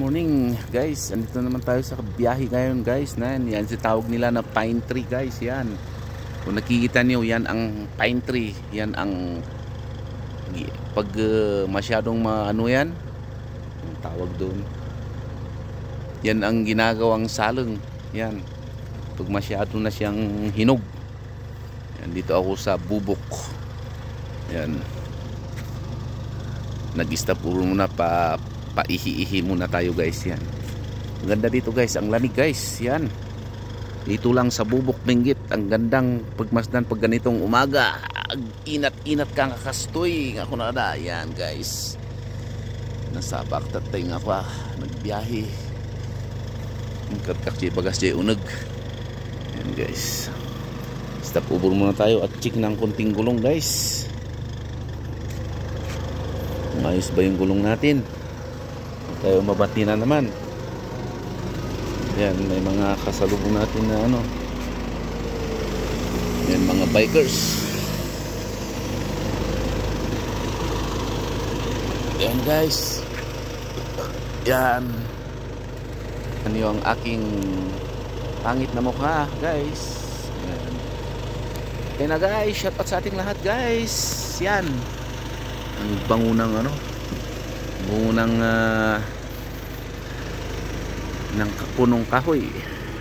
Morning guys, andito naman tayo sa biyahe ngayon guys. Yan si tawag nila na pine tree guys. Yan, kung nakikita niyo, yan ang pine tree. Yan ang pag masyadong maano yan, ang tawag doon, yan ang ginagawang saleng. Yan, pag masyado na siyang hinog. Yan, dito ako sa bubok. Yan, nag-stop muna paihi-ihi muna tayo guys. Yan, maganda dito guys, ang lamig guys. Yan, dito lang sa Bubok Benguet, ang gandang pagmasdan pag ganitong umaga. Inat-inat kang kakastoy ako na da. Yan guys, nasa baktatay nga pa nagbiyahe kakakji bagas jay uneg. Yan guys, stop over muna tayo at check ng konting gulong guys. Ayos ba yung gulong natin? Tayo mabati na naman. Yan, may mga kasalubong natin na ano. Yan, mga bikers. Yan guys. Yan. Ano yung aking pangit na mukha guys. Yan. Kaya na guys, shout out sa ating lahat guys. Yan, ang bangunang ano, bunang ng punong kahoy.